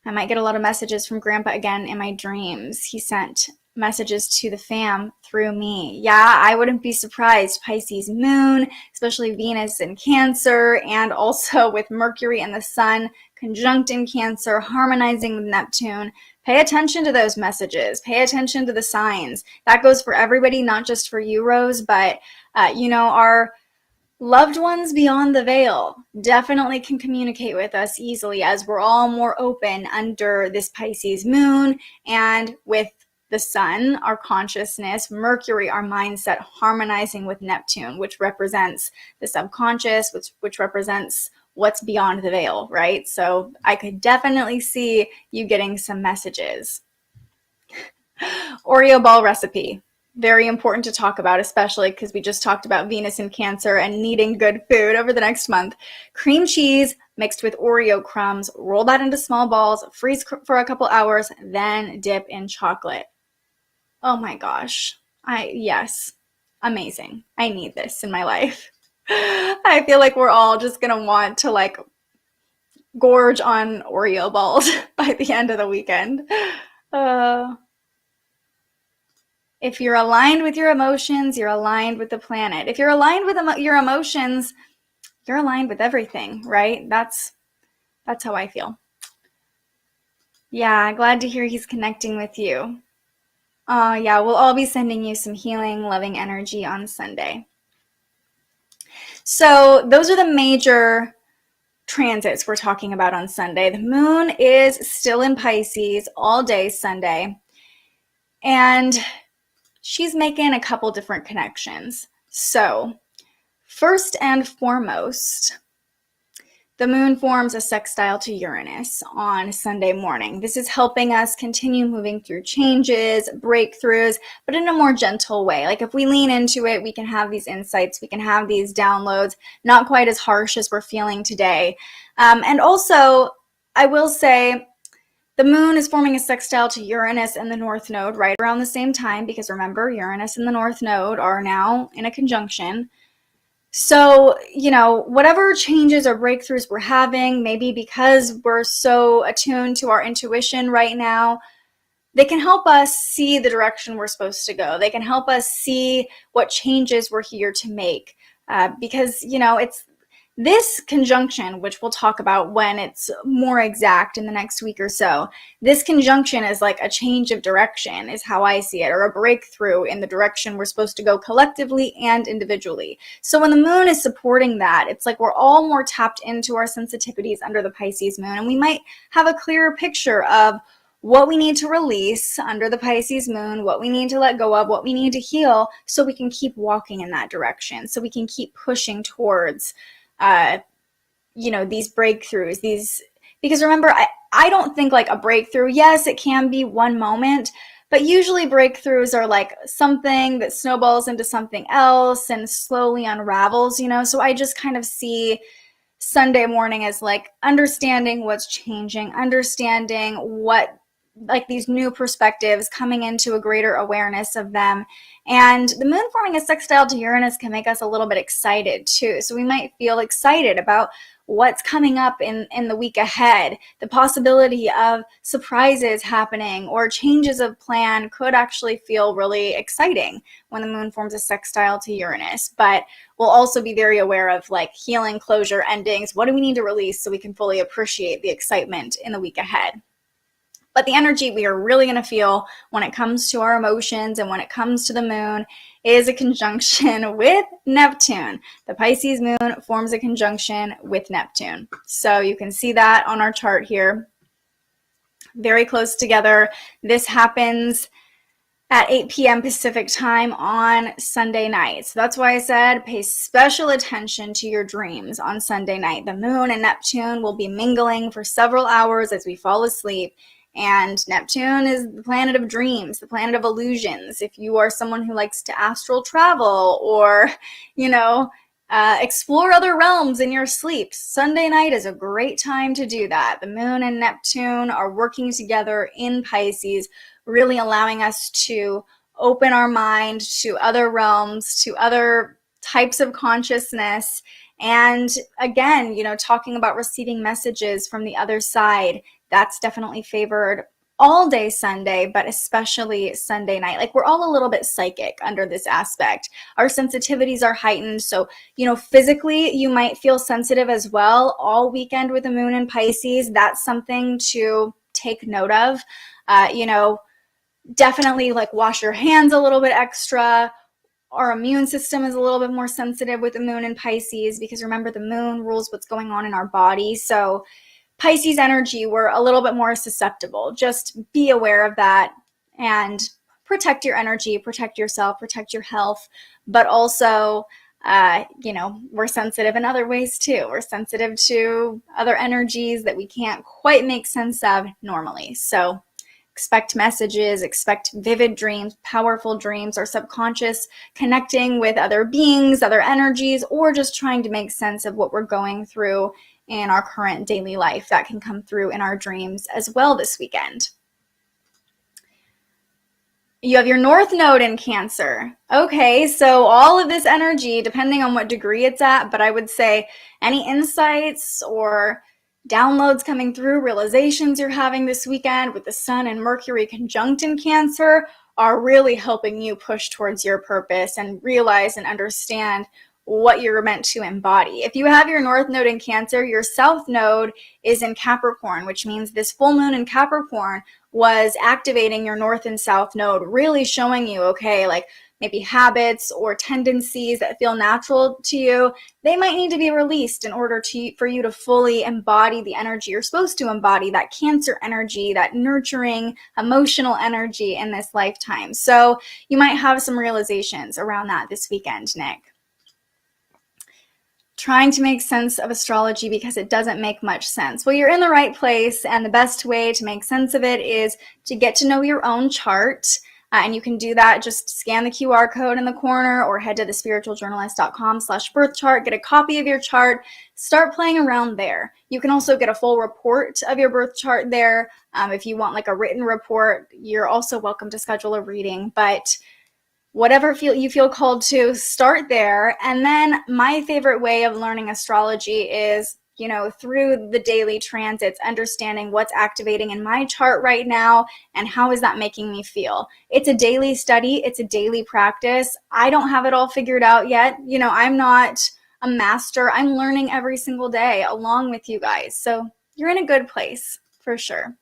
I might get a lot of messages from grandpa again in my dreams. He sent messages to the fam through me. Yeah, I wouldn't be surprised. Pisces moon, especially Venus in Cancer, and also with Mercury and the sun conjunct in Cancer, harmonizing with Neptune. Pay attention to those messages. Pay attention to the signs. That goes for everybody, not just for you, Rose, but our loved ones beyond the veil definitely can communicate with us easily as we're all more open under this Pisces moon, and with the sun, our consciousness, Mercury, our mindset, harmonizing with Neptune, which represents the subconscious, which represents what's beyond the veil, right? So I could definitely see you getting some messages. Oreo ball recipe. Very important to talk about, especially because we just talked about Venus in Cancer and needing good food over the next month. Cream cheese mixed with Oreo crumbs. Roll that into small balls, freeze for a couple hours, then dip in chocolate. Oh my gosh. Yes. Amazing. I need this in my life. I feel like we're all just going to want to gorge on Oreo balls by the end of the weekend. If you're aligned with your emotions, you're aligned with the planet. If you're aligned with your emotions, you're aligned with everything, right? That's how I feel. Yeah, glad to hear he's connecting with you. Yeah, we'll all be sending you some healing, loving energy on Sunday. So those are the major transits we're talking about on Sunday. The moon is still in Pisces all day Sunday. And she's making a couple different connections. So, first and foremost, the moon forms a sextile to Uranus on Sunday morning. This is helping us continue moving through changes, breakthroughs, but in a more gentle way. Like if we lean into it, we can have these insights, we can have these downloads, not quite as harsh as we're feeling today. And also, I will say, the moon is forming a sextile to Uranus and the North Node right around the same time, because remember, Uranus and the North Node are now in a conjunction. So, whatever changes or breakthroughs we're having, maybe because we're so attuned to our intuition right now, they can help us see the direction we're supposed to go. They can help us see what changes we're here to make. Because, it's this conjunction, which we'll talk about when it's more exact in the next week or so, this conjunction is like a change of direction, is how I see it, or a breakthrough in the direction we're supposed to go collectively and individually. So when the moon is supporting that, it's like we're all more tapped into our sensitivities under the Pisces moon, and we might have a clearer picture of what we need to release under the Pisces moon, what we need to let go of, what we need to heal, so we can keep walking in that direction, so we can keep pushing towards these breakthroughs, because remember, I don't think like a breakthrough, yes, it can be one moment, but usually breakthroughs are like something that snowballs into something else and slowly unravels, so I just kind of see Sunday morning as like understanding what's changing, understanding what, like these new perspectives, coming into a greater awareness of them. And the moon forming a sextile to Uranus can make us a little bit excited too. So we might feel excited about what's coming up in the week ahead. The possibility of surprises happening or changes of plan could actually feel really exciting when the moon forms a sextile to Uranus. But we'll also be very aware of like healing, closure, endings. What do we need to release so we can fully appreciate the excitement in the week ahead? But the energy we are really going to feel when it comes to our emotions and when it comes to the moon is a conjunction with Neptune. The Pisces moon forms a conjunction with Neptune. So you can see that on our chart here. Very close together. This happens at 8 p.m. Pacific time on Sunday night. So that's why I said pay special attention to your dreams on Sunday night. The moon and Neptune will be mingling for several hours as we fall asleep. And Neptune is the planet of dreams, the planet of illusions. If you are someone who likes to astral travel or, explore other realms in your sleep, Sunday night is a great time to do that. The moon and Neptune are working together in Pisces, really allowing us to open our mind to other realms, to other types of consciousness. And again, talking about receiving messages from the other side, that's definitely favored all day Sunday, but especially Sunday night. Like, we're all a little bit psychic under this aspect. Our sensitivities are heightened. So, physically, you might feel sensitive as well all weekend with the moon in Pisces. That's something to take note of. Definitely wash your hands a little bit extra. Our immune system is a little bit more sensitive with the moon in Pisces because remember, the moon rules what's going on in our body. So Pisces energy, we're a little bit more susceptible. Just be aware of that and protect your energy, protect yourself, protect your health. But also, we're sensitive in other ways too. We're sensitive to other energies that we can't quite make sense of normally. So expect messages, expect vivid dreams, powerful dreams, our subconscious connecting with other beings, other energies, or just trying to make sense of what we're going through in our current daily life. That can come through in our dreams as well this weekend. You have your North Node in Cancer. Okay, so all of this energy, depending on what degree it's at, but I would say any insights or downloads coming through, realizations you're having this weekend with the Sun and Mercury conjunct in Cancer are really helping you push towards your purpose and realize and understand what you're meant to embody. If you have your North Node in Cancer, your South Node is in Capricorn, which means this full moon in Capricorn was activating your North and South Node, really showing you, okay, maybe habits or tendencies that feel natural to you, they might need to be released in order for you to fully embody the energy you're supposed to embody, that Cancer energy, that nurturing emotional energy in this lifetime. So you might have some realizations around that this weekend, Nick. Trying to make sense of astrology because it doesn't make much sense. Well, you're in the right place, and the best way to make sense of it is to get to know your own chart. And you can do that. Just scan the QR code in the corner or head to thespiritualjournalist.com/birth chart, get a copy of your chart, start playing around there. You can also get a full report of your birth chart there. If you want a written report, you're also welcome to schedule a reading, but whatever you feel called to, start there. And then my favorite way of learning astrology is, through the daily transits, understanding what's activating in my chart right now and how is that making me feel. It's a daily study. It's a daily practice. I don't have it all figured out yet. I'm not a master. I'm learning every single day along with you guys. So you're in a good place for sure.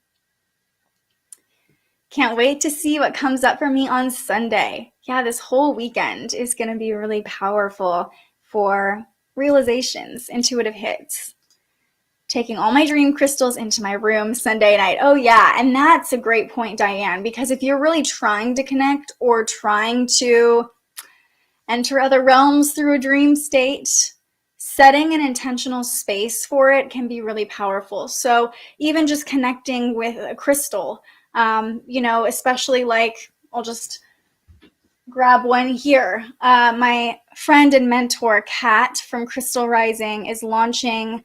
Can't wait to see what comes up for me on Sunday. Yeah, this whole weekend is going to be really powerful for realizations, intuitive hits. Taking all my dream crystals into my room Sunday night. Oh yeah, and that's a great point, Diane, because if you're really trying to connect or trying to enter other realms through a dream state, setting an intentional space for it can be really powerful. So even just connecting with a crystal, especially I'll just grab one here. My friend and mentor, Kat from Crystal Rising, is launching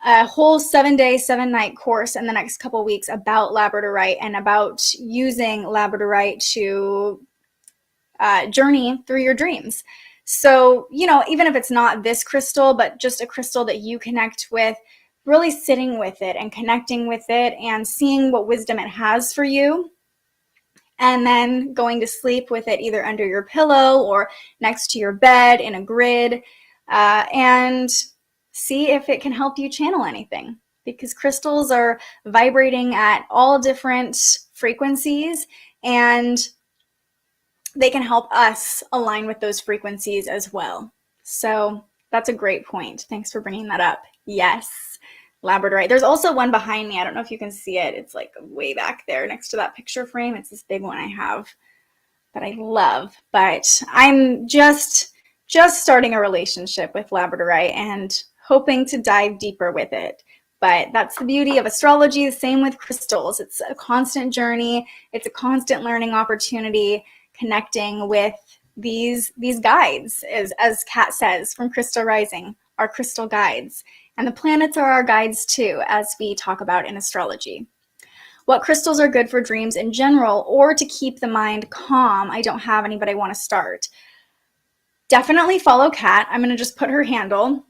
a whole 7-day, 7-night course in the next couple of weeks about labradorite and about using labradorite to journey through your dreams. So, even if it's not this crystal, but just a crystal that you connect with, really sitting with it and connecting with it and seeing what wisdom it has for you, and then going to sleep with it either under your pillow or next to your bed in a grid, and see if it can help you channel anything, because crystals are vibrating at all different frequencies and they can help us align with those frequencies as well. So that's a great point. Thanks for bringing that up. Yes, labradorite. There's also one behind me. I don't know if you can see it. It's way back there next to that picture frame. It's this big one I have. that I love, but I'm just starting a relationship with labradorite and hoping to dive deeper with it. But that's the beauty of astrology. The same with crystals. It's a constant journey. It's a constant learning opportunity, connecting with these guides, as Kat says, from Crystal Rising, our crystal guides. And the planets are our guides too, as we talk about in astrology. What crystals are good for dreams in general, or to keep the mind calm? I don't have any, but I want to start. Definitely follow Kat. I'm going to just put her handle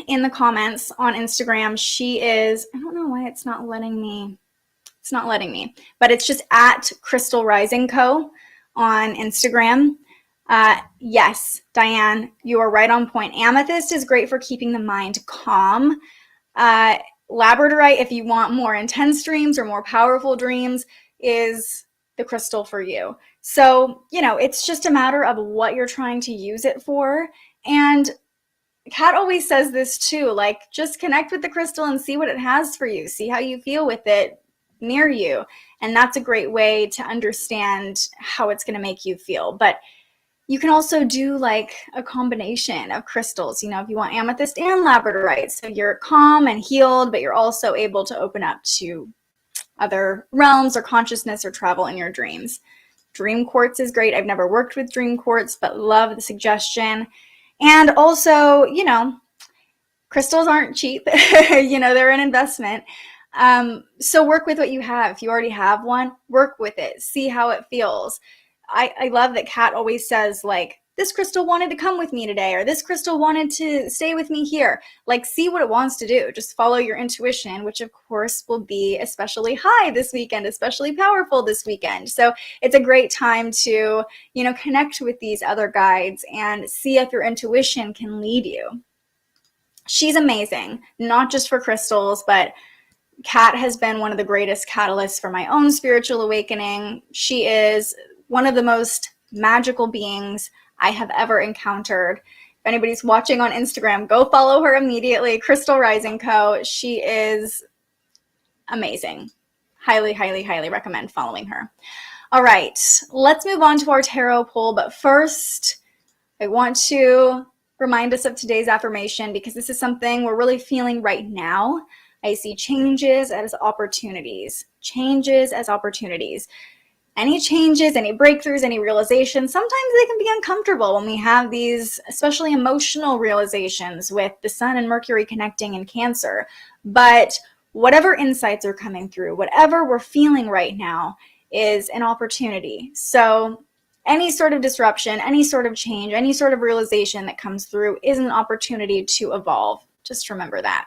in the comments on Instagram. She is, I don't know why it's not letting me, but it's just at Crystal Rising Co. on Instagram. Yes, Diane, you are right on point. Amethyst is great for keeping the mind calm. Labradorite, if you want more intense dreams or more powerful dreams, is the crystal for you. So, it's just a matter of what you're trying to use it for. And Kat always says this too, like, just connect with the crystal and see what it has for you. See how you feel with it near you. And that's a great way to understand how it's going to make you feel. But you can also do like a combination of crystals, if you want amethyst and labradorite. So you're calm and healed, but you're also able to open up to other realms or consciousness or travel in your dreams. Dream quartz is great. I've never worked with dream quartz, but love the suggestion. And also, crystals aren't cheap. They're an investment. So work with what you have. If you already have one, work with it. See how it feels. I love that Kat always says, like, this crystal wanted to come with me today, or this crystal wanted to stay with me here. Like, see what it wants to do. Just follow your intuition, which of course will be especially high this weekend, especially powerful this weekend. So it's a great time to, connect with these other guides and see if your intuition can lead you. She's amazing, not just for crystals, but Kat has been one of the greatest catalysts for my own spiritual awakening. She is one of the most magical beings I have ever encountered. If anybody's watching on Instagram, go follow her immediately, Crystal Rising Co. She is amazing. Highly, highly, highly recommend following her. All right, let's move on to our tarot poll. But first, I want to remind us of today's affirmation, because this is something we're really feeling right now. I see changes as opportunities. Changes as opportunities. Any changes, any breakthroughs, any realizations, sometimes they can be uncomfortable when we have these, especially emotional realizations with the Sun and Mercury connecting in Cancer. But whatever insights are coming through, whatever we're feeling right now is an opportunity. So any sort of disruption, any sort of change, any sort of realization that comes through is an opportunity to evolve. Just remember that.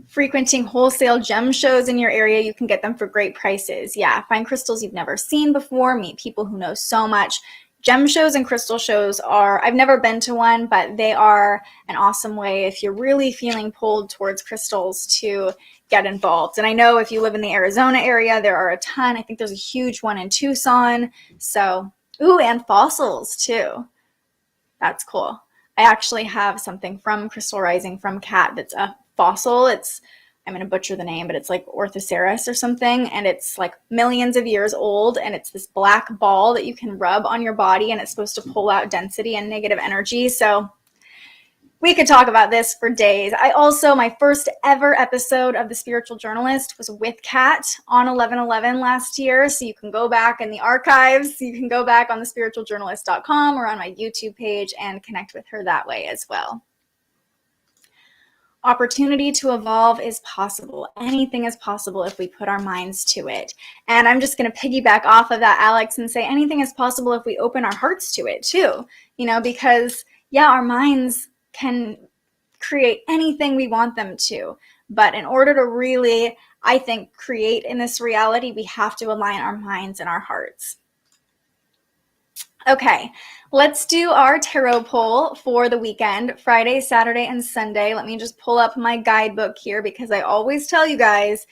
Frequenting wholesale gem shows in your area, you can get them for great prices. Yeah, find crystals you've never seen before, meet people who know so much. Gem shows and crystal shows I've never been to one, but they are an awesome way if you're really feeling pulled towards crystals to get involved. And I know if you live in the Arizona area, there are a ton. I think there's a huge one in Tucson. So, and fossils too. That's cool. I actually have something from Crystal Rising from Kat that's a fossil. I'm going to butcher the name, but it's like Orthoceras or something, and it's like millions of years old, and it's this black ball that you can rub on your body, and it's supposed to pull out density and negative energy. So we could talk about this for days. My first ever episode of The Spiritual Journalist was with Kat on 11/11 last year, so you can go back in the archives. You can go back on thespiritualjournalist.com or on my YouTube page and connect with her that way as well. Opportunity to evolve is possible. Anything is possible if we put our minds to it. And I'm just going to piggyback off of that, Alex, and say anything is possible if we open our hearts to it too. Because our minds can create anything we want them to. But in order to really, I think, create in this reality, we have to align our minds and our hearts. Okay, let's do our tarot poll for the weekend, Friday, Saturday, and Sunday. Let me just pull up my guidebook here, because I always tell you guys,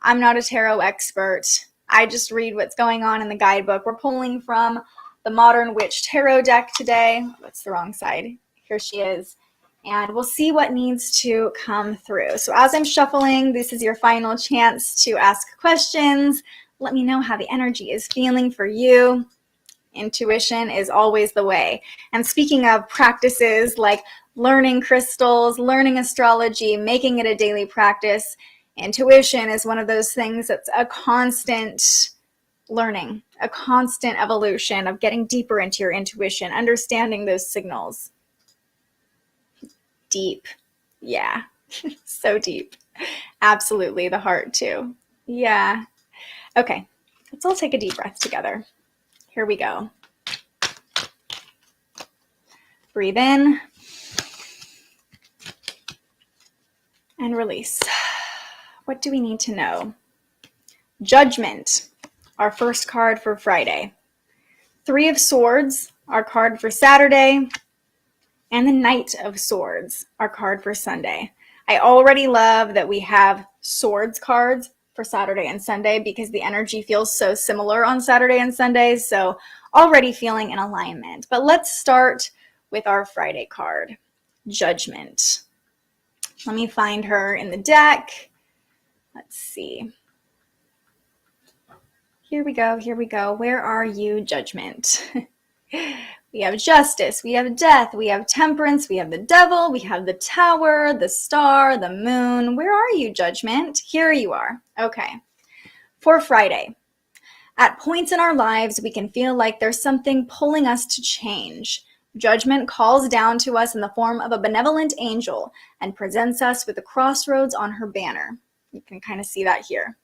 I'm not a tarot expert. I just read what's going on in the guidebook. We're pulling from the Modern Witch Tarot deck today. That's the wrong side. Here she is. And we'll see what needs to come through. So as I'm shuffling, this is your final chance to ask questions, Let me know how the energy is feeling for you. Intuition is always the way. And speaking of practices like learning crystals, learning astrology, making it a daily practice, intuition is one of those things that's a constant learning, a constant evolution of getting deeper into your intuition, understanding those signals. Deep. Yeah. So deep. Absolutely. The heart too. Yeah. Okay. Let's all take a deep breath together. Here we go. Breathe in and release. What do we need to know? Judgment, our first card for Friday. Three of Swords, our card for Saturday. And the Knight of Swords, our card for Sunday. I already love that we have Swords cards for Saturday and Sunday because the energy feels so similar on Saturday and Sunday. So already feeling in alignment. But let's start with our Friday card, Judgment. Let me find her in the deck. Let's see. Here we go. Here we go. Where are you, Judgment? We have Justice, we have Death, we have Temperance, we have the Devil, we have the Tower, the Star, the Moon. Where are you, Judgment? Here you are. Okay. For Friday, at points in our lives, we can feel like there's something pulling us to change. Judgment calls down to us in the form of a benevolent angel and presents us with a crossroads on her banner. You can kind of see that here.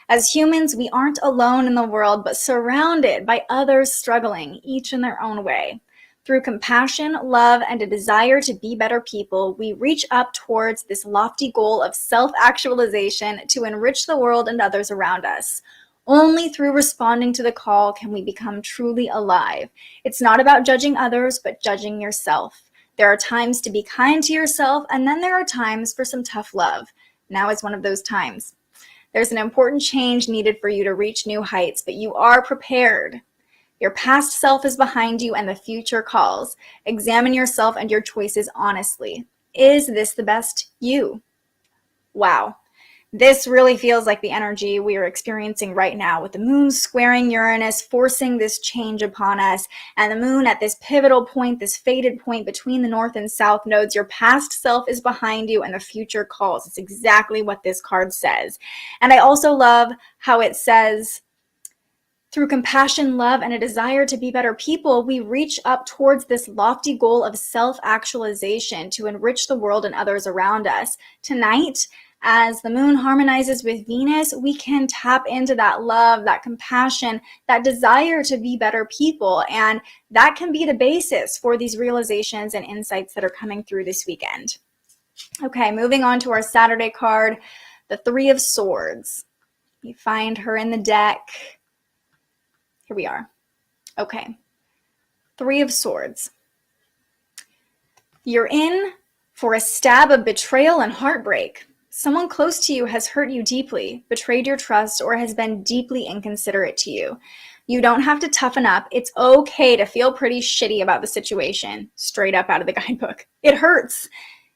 As humans, we aren't alone in the world, but surrounded by others struggling, each in their own way. Through compassion, love, and a desire to be better people, we reach up towards this lofty goal of self-actualization to enrich the world and others around us. Only through responding to the call can we become truly alive. It's not about judging others, but judging yourself. There are times to be kind to yourself, and then there are times for some tough love. Now is one of those times. There's an important change needed for you to reach new heights, but you are prepared. Your past self is behind you and the future calls. Examine yourself and your choices honestly. Is this the best you? Wow. This really feels like the energy we are experiencing right now with the moon squaring Uranus, forcing this change upon us, and the moon at this pivotal point, this fated point between the north and south nodes. Your past self is behind you and the future calls. It's exactly what this card says. And I also love how it says, through compassion, love, and a desire to be better people, we reach up towards this lofty goal of self-actualization to enrich the world and others around us. Tonight, as the moon harmonizes with Venus, we can tap into that love, that compassion, that desire to be better people. And that can be the basis for these realizations and insights that are coming through this weekend. Okay, moving on to our Saturday card, the Three of Swords. You find her in the deck. Here we are. Okay, Three of Swords. You're in for a stab of betrayal and heartbreak. Someone close to you has hurt you deeply, betrayed your trust, or has been deeply inconsiderate to you. You don't have to toughen up. It's okay to feel pretty shitty about the situation, straight up out of the guidebook. It hurts.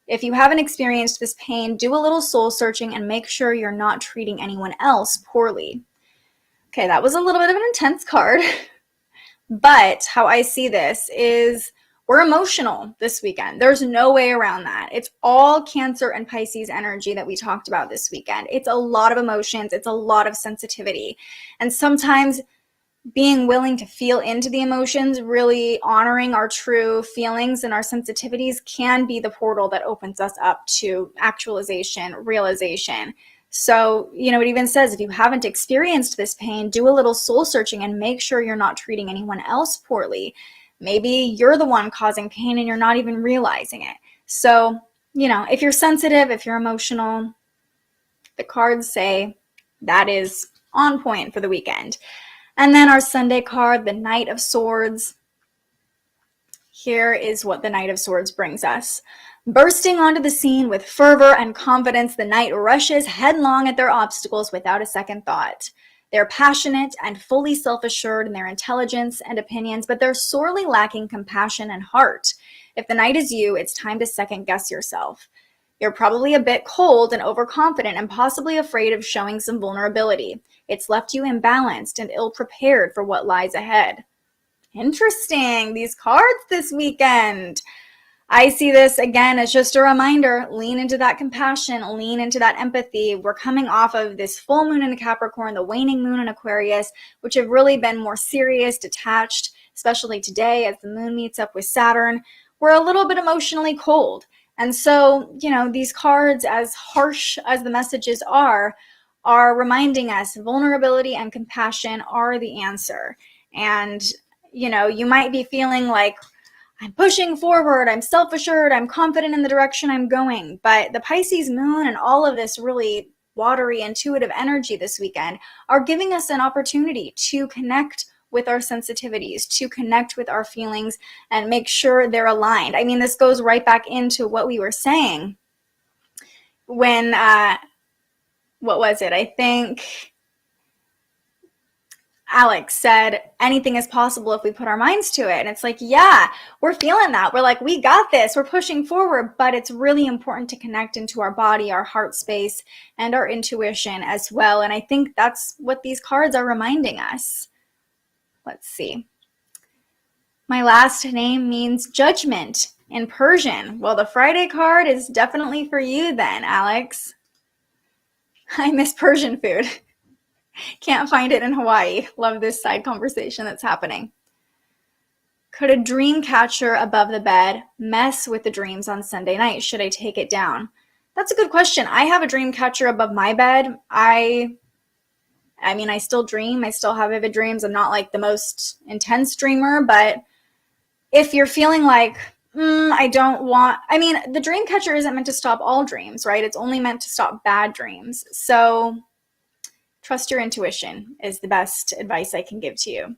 If you haven't experienced this pain, do a little soul searching and make sure you're not treating anyone else poorly. Okay, that was a little bit of an intense card, but how I see this is we're emotional this weekend. There's no way around that. It's all Cancer and Pisces energy that we talked about this weekend. It's a lot of emotions. It's a lot of sensitivity. And sometimes being willing to feel into the emotions, really honoring our true feelings and our sensitivities can be the portal that opens us up to actualization, realization. So, it even says if you haven't experienced this pain, do a little soul searching and make sure you're not treating anyone else poorly. Maybe you're the one causing pain and you're not even realizing it. So, if you're sensitive, if you're emotional, the cards say that is on point for the weekend. And then our Sunday card, the Knight of Swords. Here is what the Knight of Swords brings us. Bursting onto the scene with fervor and confidence, the knight rushes headlong at their obstacles without a second thought. They're passionate and fully self-assured in their intelligence and opinions, but they're sorely lacking compassion and heart. If the knight is you, it's time to second-guess yourself. You're probably a bit cold and overconfident and possibly afraid of showing some vulnerability. It's left you imbalanced and ill-prepared for what lies ahead. Interesting, these cards this weekend. I see this again as just a reminder, lean into that compassion, lean into that empathy. We're coming off of this full moon in Capricorn, the waning moon in Aquarius, which have really been more serious, detached, especially today as the moon meets up with Saturn. We're a little bit emotionally cold. And so, these cards, as harsh as the messages are reminding us vulnerability and compassion are the answer. And, you might be feeling like, I'm pushing forward, I'm self-assured, I'm confident in the direction I'm going. But the Pisces moon and all of this really watery, intuitive energy this weekend are giving us an opportunity to connect with our sensitivities, to connect with our feelings and make sure they're aligned. I mean, this goes right back into what we were saying when, what was it? I think Alex said, anything is possible if we put our minds to it. And it's like, yeah, we're feeling that. We're like, we got this. We're pushing forward. But it's really important to connect into our body, our heart space, and our intuition as well. And I think that's what these cards are reminding us. Let's see. My last name means judgment in Persian. Well, the Friday card is definitely for you then, Alex. I miss Persian food. Can't find it in Hawaii. Love this side conversation that's happening. Could a dream catcher above the bed mess with the dreams on Sunday night? Should I take it down? That's a good question. I have a dream catcher above my bed. I mean, I still dream. I still have vivid dreams. I'm not like the most intense dreamer, but if you're feeling like, the dream catcher isn't meant to stop all dreams, right? It's only meant to stop bad dreams. So trust your intuition is the best advice I can give to you.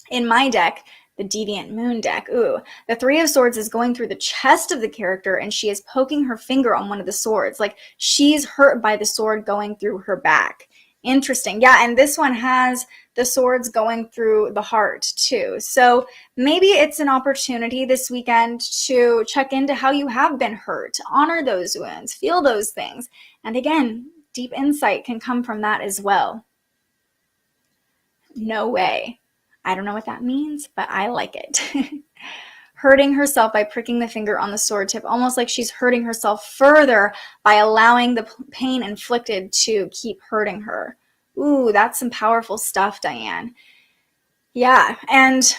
In my deck, the Deviant Moon deck, the Three of Swords is going through the chest of the character and she is poking her finger on one of the swords. Like she's hurt by the sword going through her back. Interesting. Yeah, and this one has the swords going through the heart too. So maybe it's an opportunity this weekend to check into how you have been hurt, honor those wounds, feel those things. And again, deep insight can come from that as well. No way. I don't know what that means, but I like it. Hurting herself by pricking the finger on the sword tip, almost like she's hurting herself further by allowing the pain inflicted to keep hurting her. Ooh, that's some powerful stuff, Diane. Yeah, and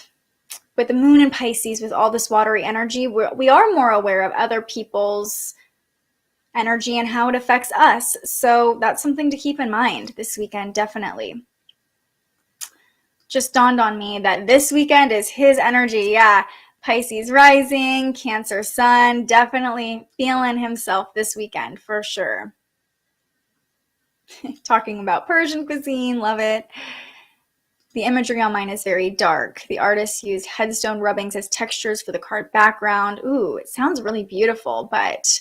with the moon in Pisces, with all this watery energy, we are more aware of other people's energy and how it affects us. So that's something to keep in mind this weekend, definitely. Just dawned on me that this weekend is his energy. Yeah, Pisces rising, Cancer sun, definitely feeling himself this weekend for sure. Talking about Persian cuisine, love it. The imagery on mine is very dark. The artist used headstone rubbings as textures for the card background. Ooh, it sounds really beautiful, but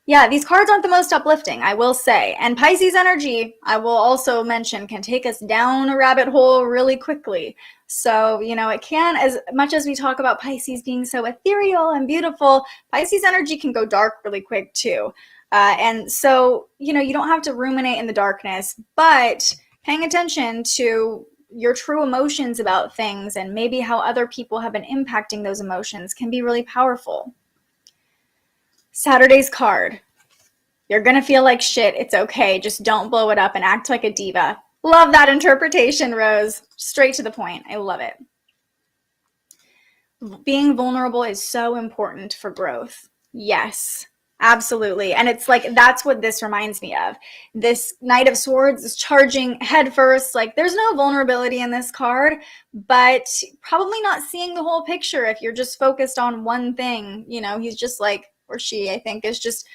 yeah, these cards aren't the most uplifting, I will say. And Pisces energy, I will also mention, can take us down a rabbit hole really quickly. So, it can, as much as we talk about Pisces being so ethereal and beautiful, Pisces energy can go dark really quick too. And so, you don't have to ruminate in the darkness, but paying attention to your true emotions about things and maybe how other people have been impacting those emotions can be really powerful. Saturday's card. You're going to feel like shit. It's okay. Just don't blow it up and act like a diva. Love that interpretation, Rose. Straight to the point. I love it. Being vulnerable is so important for growth. Yes, absolutely. And it's like, that's what this reminds me of. This Knight of Swords is charging head first. Like there's no vulnerability in this card, but probably not seeing the whole picture if you're just focused on one thing. He's just like, or she, I think, is just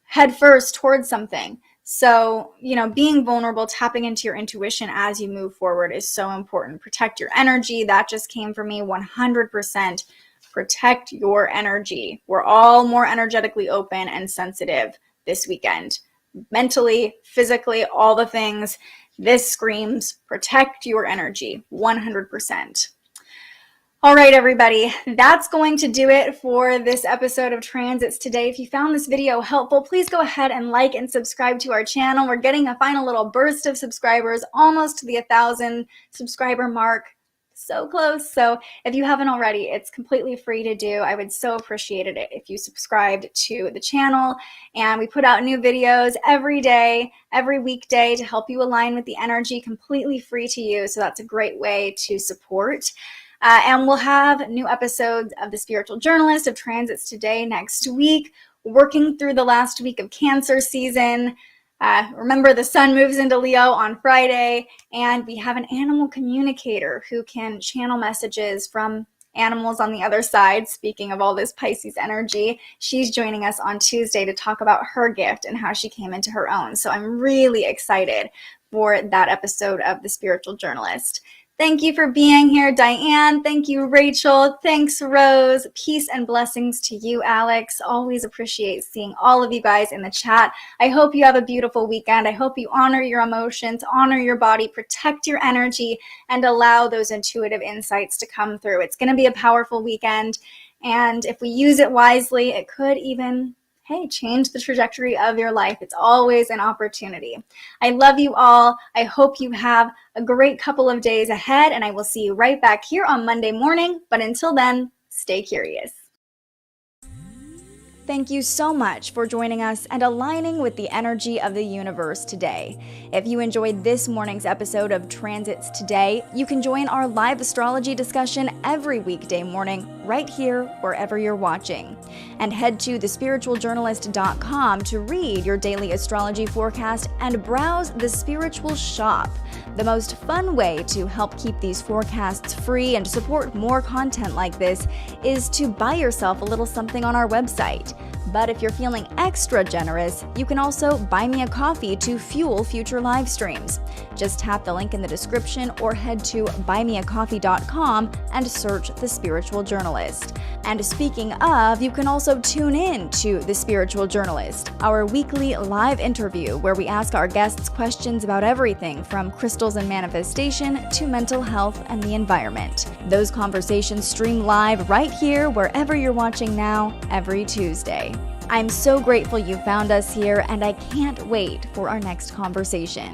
head first towards something. So, being vulnerable, tapping into your intuition as you move forward is so important. Protect your energy. That just came for me 100%. Protect your energy. We're all more energetically open and sensitive this weekend. Mentally, physically, all the things. This screams protect your energy 100%. All right, everybody, that's going to do it for this episode of Transits Today. If you found this video helpful, please go ahead and like and subscribe to our channel. We're getting a final little burst of subscribers, almost to the 1,000 subscriber mark. So close. So if you haven't already, it's completely free to do. I would so appreciate it if you subscribed to the channel. And we put out new videos every day, every weekday to help you align with the energy, completely free to you. So that's a great way to support. And we'll have new episodes of The Spiritual Journalist, of Transits Today next week, working through the last week of Cancer season. Remember, the sun moves into Leo on Friday, and we have an animal communicator who can channel messages from animals on the other side. Speaking of all this Pisces energy, she's joining us on Tuesday to talk about her gift and how she came into her own. So I'm really excited for that episode of The Spiritual Journalist. Thank you for being here, Diane. Thank you, Rachel. Thanks, Rose. Peace and blessings to you, Alex. Always appreciate seeing all of you guys in the chat. I hope you have a beautiful weekend. I hope you honor your emotions, honor your body, protect your energy, and allow those intuitive insights to come through. It's going to be a powerful weekend, and if we use it wisely, it could even change the trajectory of your life. It's always an opportunity. I love you all. I hope you have a great couple of days ahead, and I will see you right back here on Monday morning. But until then, stay curious. Thank you so much for joining us and aligning with the energy of the universe today. If you enjoyed this morning's episode of Transits Today, you can join our live astrology discussion every weekday morning right here wherever you're watching. And head to thespiritualjournalist.com to read your daily astrology forecast and browse the Spiritual Shop. The most fun way to help keep these forecasts free and support more content like this is to buy yourself a little something on our website. But if you're feeling extra generous, you can also buy me a coffee to fuel future live streams. Just tap the link in the description or head to buymeacoffee.com and search The Spiritual Journalist. And speaking of, you can also tune in to The Spiritual Journalist, our weekly live interview where we ask our guests questions about everything from crystals and manifestation to mental health and the environment. Those conversations stream live right here wherever you're watching now every Tuesday. I'm so grateful you found us here, and I can't wait for our next conversation.